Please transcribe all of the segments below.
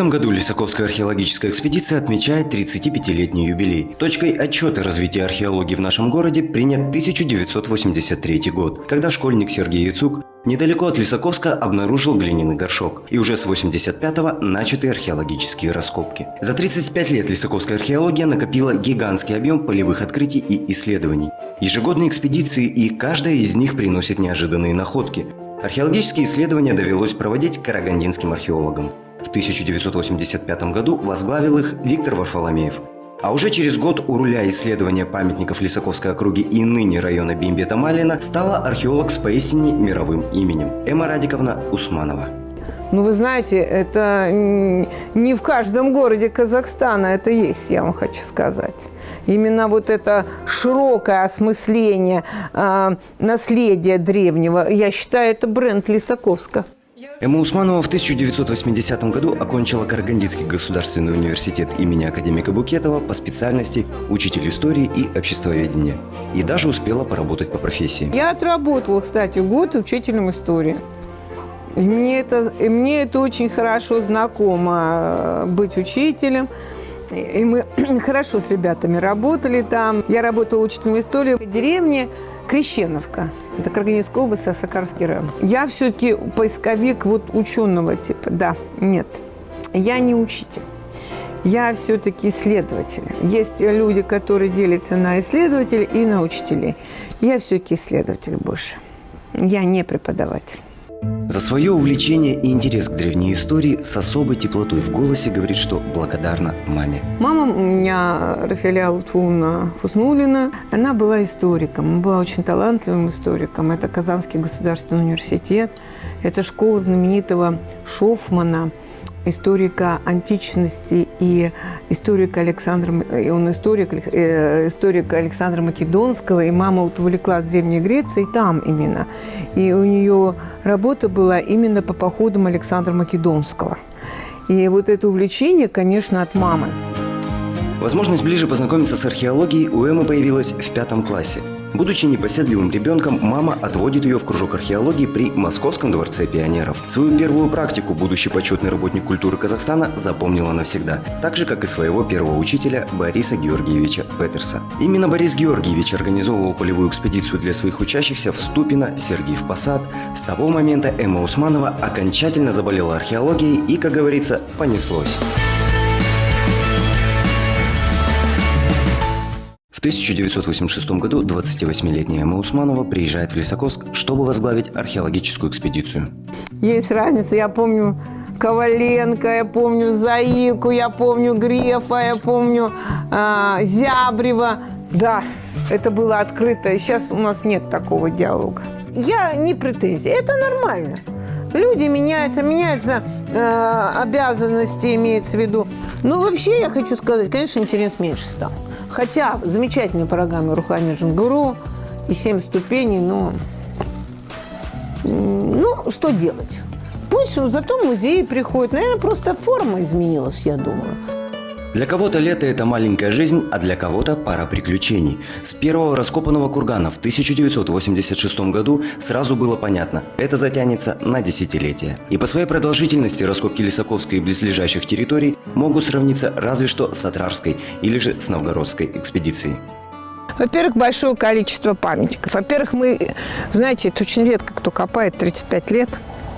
этом году Лисаковская археологическая экспедиция отмечает 35-летний юбилей. Точкой отчета развития археологии в нашем городе принят 1983 год, когда школьник Сергей Яцук недалеко от Лисаковска обнаружил глиняный горшок. И уже с 85-го начаты археологические раскопки. За 35 лет Лисаковская археология накопила гигантский объем полевых открытий и исследований. Ежегодные экспедиции, и каждая из них приносит неожиданные находки. Археологические исследования довелось проводить карагандинским археологам. В 1985 году возглавил их Виктор Варфоломеев. А уже через год у руля исследования памятников Лисаковской округи и ныне района Бимбета-Малина стала археолог с поистине мировым именем Эмма Радиковна Усманова. Ну, вы знаете, это не в каждом городе Казахстана это есть, я вам хочу сказать. Именно вот это широкое осмысление наследия древнего, я считаю, это бренд Лисаковска. Эмма Усманова в 1980 году окончила Карагандинский государственный университет имени академика Букетова по специальности учитель истории и обществоведения. И даже успела поработать по профессии. Я отработала, кстати, год учителем истории. И мне это очень хорошо знакомо, быть учителем. И мы хорошо с ребятами работали там. Я работала учителем истории в деревне Крещеновка. Это Карагандинская область, Сакарский район. Я все-таки поисковик ученого типа. Да, нет. Я не учитель. Я все-таки исследователь. Есть люди, которые делятся на исследователей и на учителей. Я все-таки исследователь больше. Я не преподаватель. За свое увлечение и интерес к древней истории с особой теплотой в голосе говорит, что благодарна маме. Мама у меня, Рафиля Лутфуловна Хуснуллина, она была историком, она была очень талантливым историком. Это Казанский государственный университет, это школа знаменитого Шофмана, историка античности и историка Александра Македонского. И мама увлеклась Древней Грецией там именно. И у нее работа была именно по походам Александра Македонского. И вот это увлечение, конечно, от мамы. Возможность ближе познакомиться с археологией у Эммы появилась в 5 классе. Будучи непоседливым ребенком, мама отводит ее в кружок археологии при Московском дворце пионеров. Свою первую практику будущий почетный работник культуры Казахстана запомнила навсегда, так же, как и своего первого учителя Бориса Георгиевича Петерса. Именно Борис Георгиевич организовывал полевую экспедицию для своих учащихся в Ступино, Сергиев Посад. С того момента Эмма Усманова окончательно заболела археологией и, как говорится, понеслось. В 1986 году 28-летняя Эмма Усманова приезжает в Лисаковск, чтобы возглавить археологическую экспедицию. Есть разница. Я помню Коваленко, я помню Заику, я помню Грефа, я помню Зябрева. Да, это было открыто. Сейчас у нас нет такого диалога. Я не претензий. Это нормально. Люди меняются обязанности имеется в виду. Но вообще я хочу сказать, конечно, интерес меньше стал. Хотя замечательная программа Рухани Джунгуру и 7 ступеней, но что делать? Пусть зато музеи приходят. Наверное, просто форма изменилась, я думаю. Для кого-то лето – это маленькая жизнь, а для кого-то пара приключений. С первого раскопанного кургана в 1986 году сразу было понятно – это затянется на десятилетия. И по своей продолжительности раскопки Лисаковской и близлежащих территорий могут сравниться разве что с Атрарской или же с Новгородской экспедицией. Во-первых, большое количество памятников. Во-первых, знаете, это очень редко кто копает 35 лет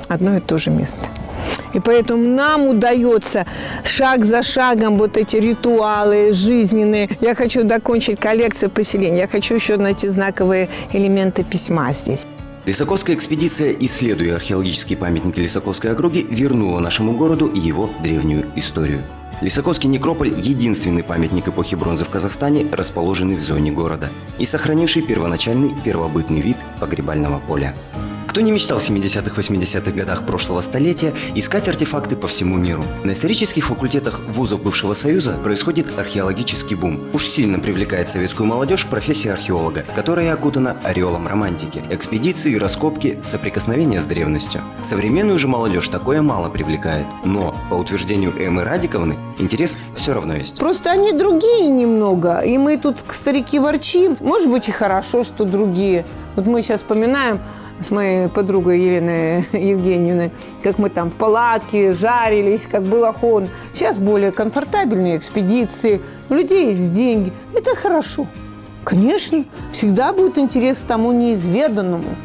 одно и то же место. И поэтому нам удается шаг за шагом вот эти ритуалы жизненные. Я хочу докончить коллекцию поселений. Я хочу еще найти знаковые элементы письма здесь. Лисаковская экспедиция, исследуя археологические памятники Лисаковской округи, вернула нашему городу его древнюю историю. Лисаковский некрополь – единственный памятник эпохи бронзы в Казахстане, расположенный в зоне города и сохранивший первоначальный первобытный вид погребального поля. Кто не мечтал в 70-80-х годах прошлого столетия искать артефакты по всему миру? На исторических факультетах вузов бывшего Союза происходит археологический бум. Уж сильно привлекает советскую молодежь профессия археолога, которая окутана ореолом романтики, экспедиции, раскопки, соприкосновения с древностью. Современную же молодежь такое мало привлекает. Но, по утверждению Эммы Радиковны, интерес все равно есть. Просто они другие немного. И мы тут, старики, ворчим. Может быть, и хорошо, что другие. Вот мы сейчас вспоминаем с моей подругой Еленой Евгеньевной, как мы там в палатке жарились, как было холодно. Сейчас более комфортабельные экспедиции, у людей есть деньги. Это хорошо. Конечно, всегда будет интерес к тому неизведанному.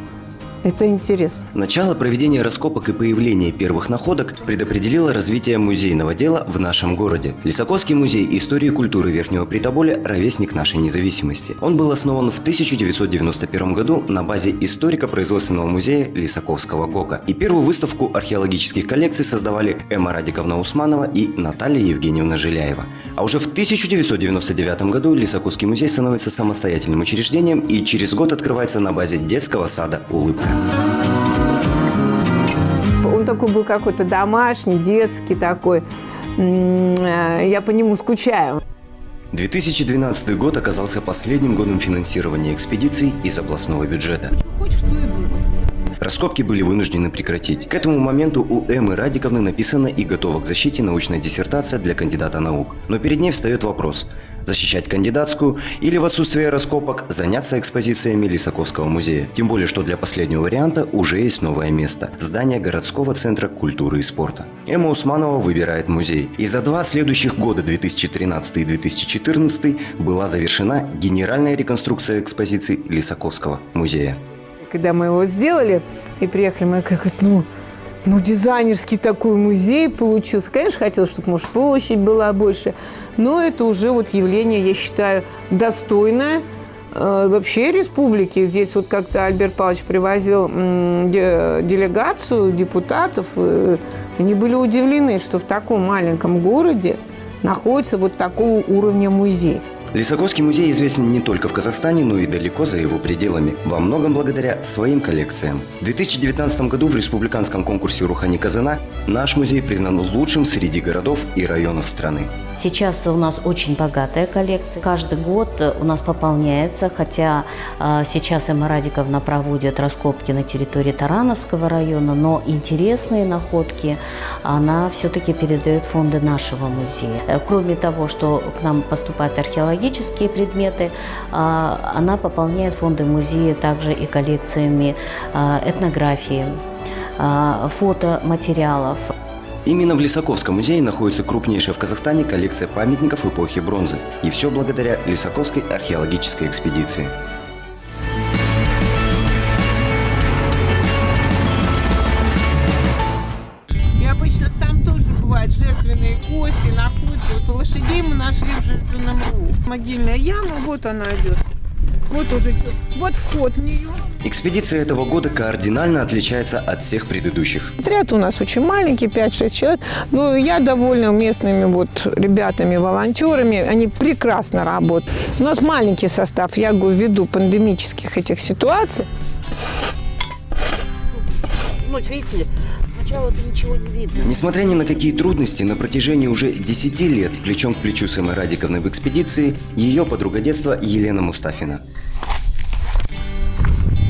Это интересно. Начало проведения раскопок и появление первых находок предопределило развитие музейного дела в нашем городе. Лисаковский музей истории и культуры Верхнего Притоболя – ровесник нашей независимости. Он был основан в 1991 году на базе историко-производственного музея Лисаковского ГОКа. И первую выставку археологических коллекций создавали Эмма Радиковна Усманова и Наталья Евгеньевна Жиляева. А уже в 1999 году Лисаковский музей становится самостоятельным учреждением и через год открывается на базе детского сада «Улыбка». Он такой был какой-то домашний, детский такой. Я по нему скучаю. 2012 год оказался последним годом финансирования экспедиций из областного бюджета. Хочешь, что и думай. Раскопки были вынуждены прекратить. К этому моменту у Эммы Радиковны написана и готова к защите научная диссертация для кандидата наук. Но перед ней встает вопрос – защищать кандидатскую или в отсутствие раскопок заняться экспозициями Лисаковского музея. Тем более, что для последнего варианта уже есть новое место – здание городского центра культуры и спорта. Эмма Усманова выбирает музей. И за 2 следующих года, 2013 и 2014, была завершена генеральная реконструкция экспозиций Лисаковского музея. Когда мы его сделали и приехали, мы как дизайнерский такой музей получился. Конечно, хотелось, чтобы, может, площадь была больше, но это уже вот явление, я считаю, достойное вообще республики. Здесь вот как-то Альберт Павлович привозил делегацию депутатов, они были удивлены, что в таком маленьком городе находится вот такого уровня музей. Лисаковский музей известен не только в Казахстане, но и далеко за его пределами, во многом благодаря своим коллекциям. В 2019 году в республиканском конкурсе «Рухани Казана» наш музей признан лучшим среди городов и районов страны. Сейчас у нас очень богатая коллекция. Каждый год у нас пополняется, хотя сейчас Эмма Радиковна проводит раскопки на территории Тарановского района, но интересные находки она все-таки передает в фонды нашего музея. Кроме того, что к нам поступают археологические предметы, она пополняет фонды музея также и коллекциями этнографии, фотоматериалов. Именно в Лисаковском музее находится крупнейшая в Казахстане коллекция памятников эпохи бронзы. И все благодаря Лисаковской археологической экспедиции. И обычно там тоже бывают жертвенные кости, находки. Вот лошадей мы нашли в жертвенном рву. Могильная яма, вот она идет. Вот уже вот вход в нее. Экспедиция этого года кардинально отличается от всех предыдущих. Отряд у нас очень маленький, 5-6 человек. Но я довольна местными вот ребятами, волонтерами. Они прекрасно работают. У нас маленький состав, я говорю, ввиду пандемических этих ситуаций. Ну, видите, сначала это ничего не видно. Несмотря ни на какие трудности, на протяжении уже 10 лет плечом к плечу с Эммой Радиковной в экспедиции ее подруга детства Елена Мустафина.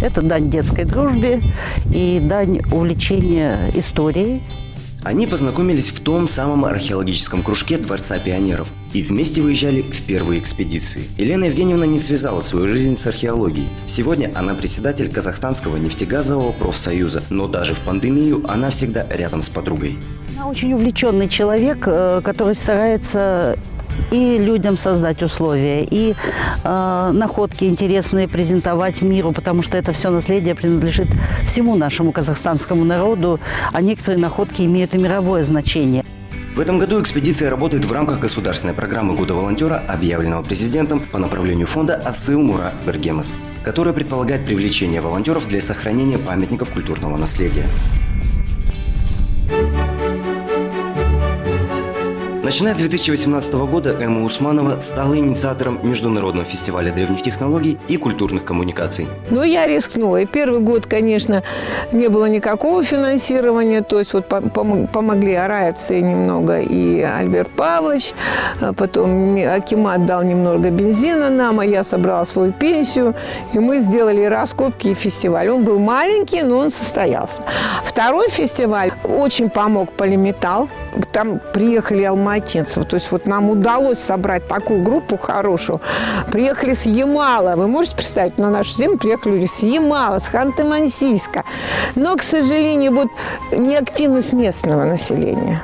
Это дань детской дружбе и дань увлечения историей. Они познакомились в том самом археологическом кружке Дворца пионеров и вместе выезжали в первые экспедиции. Елена Евгеньевна не связала свою жизнь с археологией. Сегодня она председатель Казахстанского нефтегазового профсоюза, но даже в пандемию она всегда рядом с подругой. Она очень увлеченный человек, который старается и людям создать условия, и находки интересные презентовать миру, потому что это все наследие принадлежит всему нашему казахстанскому народу, а некоторые находки имеют и мировое значение. В этом году экспедиция работает в рамках государственной программы «Года волонтера», объявленного президентом по направлению фонда «Асыл Мура Бергемес», которая предполагает привлечение волонтеров для сохранения памятников культурного наследия. Начиная с 2018 года Эмма Усманова стала инициатором Международного фестиваля древних технологий и культурных коммуникаций. Но я рискнула. И первый год, конечно, не было никакого финансирования. То есть вот помогли араевцы немного и Альберт Павлович. Потом акимат дал немного бензина нам, а я собрала свою пенсию. И мы сделали раскопки и фестиваль. Он был маленький, но он состоялся. Второй фестиваль очень помог Полиметалл. Там приехали алмазы Алматинцев. То есть вот нам удалось собрать такую группу хорошую. Приехали с Ямала. Вы можете представить, на нашу землю приехали люди с Ямала, с Ханты-Мансийска. Но, к сожалению, вот неактивность местного населения.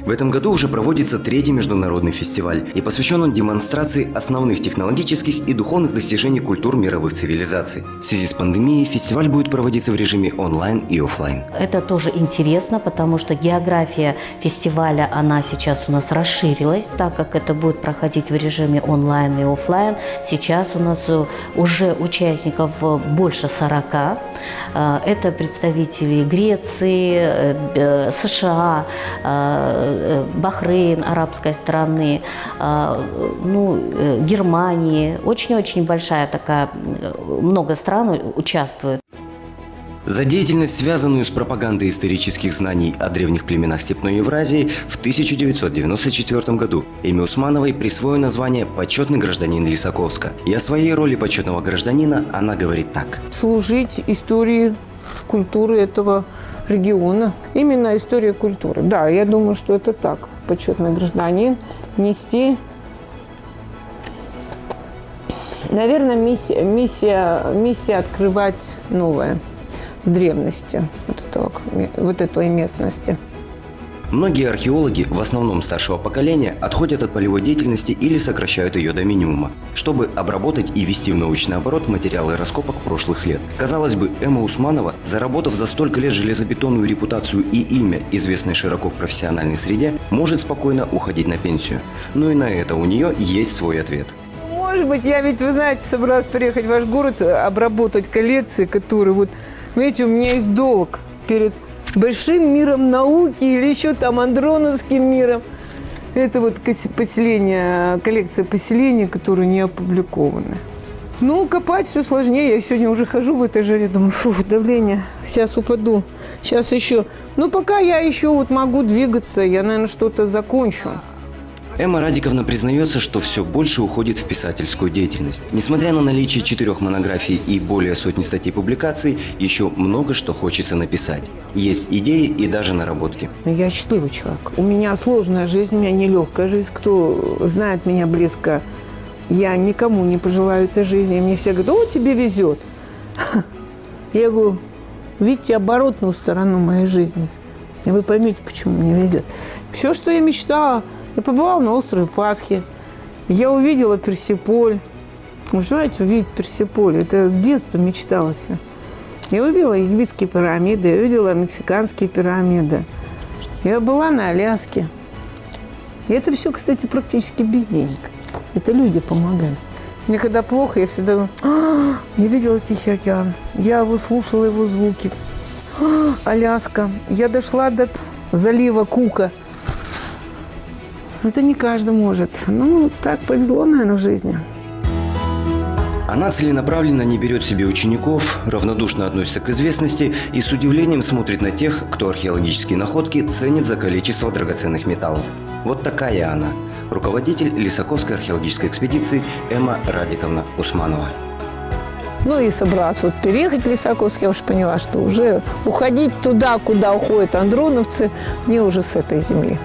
В этом году уже проводится 3-й международный фестиваль, и посвящен он демонстрации основных технологических и духовных достижений культур мировых цивилизаций. В связи с пандемией фестиваль будет проводиться в режиме онлайн и офлайн. Это тоже интересно, потому что география фестиваля, она сейчас у нас расширилась, так как это будет проходить в режиме онлайн и офлайн. Сейчас у нас уже участников больше 40. Это представители Греции, США, Бахрейн, арабской страны, Германии. Очень-очень большая такая, много стран участвует. За деятельность, связанную с пропагандой исторических знаний о древних племенах Степной Евразии, в 1994 году Эме Усмановой присвоено звание «Почетный гражданин Лисаковска». И о своей роли почетного гражданина она говорит так. Служить истории культуры этого региона. Именно история культуры. Да, я думаю, что это так. Почетный гражданин. Нести. Наверное, миссия открывать новое в древности вот этой местности. Многие археологи, в основном старшего поколения, отходят от полевой деятельности или сокращают ее до минимума, чтобы обработать и ввести в научный оборот материалы раскопок прошлых лет. Казалось бы, Эма Усманова, заработав за столько лет железобетонную репутацию и имя, известное широко в профессиональной среде, может спокойно уходить на пенсию. Но и на это у нее есть свой ответ. Может быть, я ведь, вы знаете, собралась приехать в ваш город, обработать коллекции, которые вот, видите, у меня есть долг перед большим миром науки или еще там андроновским миром. Это вот поселение, коллекция поселений, которые не опубликованы. Ну, копать все сложнее. Я сегодня уже хожу в этой жаре, думаю, фу, давление, сейчас упаду, сейчас еще. Но пока я еще вот могу двигаться, я, наверное, что-то закончу. Эма Радиковна признается, что все больше уходит в писательскую деятельность. Несмотря на наличие 4 монографий и более сотни статей публикаций, еще много что хочется написать. Есть идеи и даже наработки. Я счастливый человек. У меня сложная жизнь, у меня нелегкая жизнь. Кто знает меня близко, я никому не пожелаю этой жизни. Мне все говорят, о, тебе везет. Я говорю, видите оборотную сторону моей жизни. И вы поймете, почему мне везет. Все, что я мечтала, я побывала на острове Пасхи. Я увидела Персеполь. Вы понимаете, увидеть Персеполь, это с детства мечталось. Я увидела египетские пирамиды, я увидела мексиканские пирамиды. Я была на Аляске. И это все, кстати, практически без денег. Это люди помогали. Мне когда плохо, я всегда говорю, я видела Тихий океан. Я слушала его звуки. Аляска. Я дошла до залива Кука. Это не каждый может. Ну, так повезло, наверное, в жизни. Она целенаправленно не берет себе учеников, равнодушно относится к известности и с удивлением смотрит на тех, кто археологические находки ценит за количество драгоценных металлов. Вот такая она, руководитель Лисаковской археологической экспедиции Эма Радиковна Усманова. Ну и собралась вот переехать в Лисаковск, я уже поняла, что уже уходить туда, куда уходят андроновцы, мне уже с этой земли.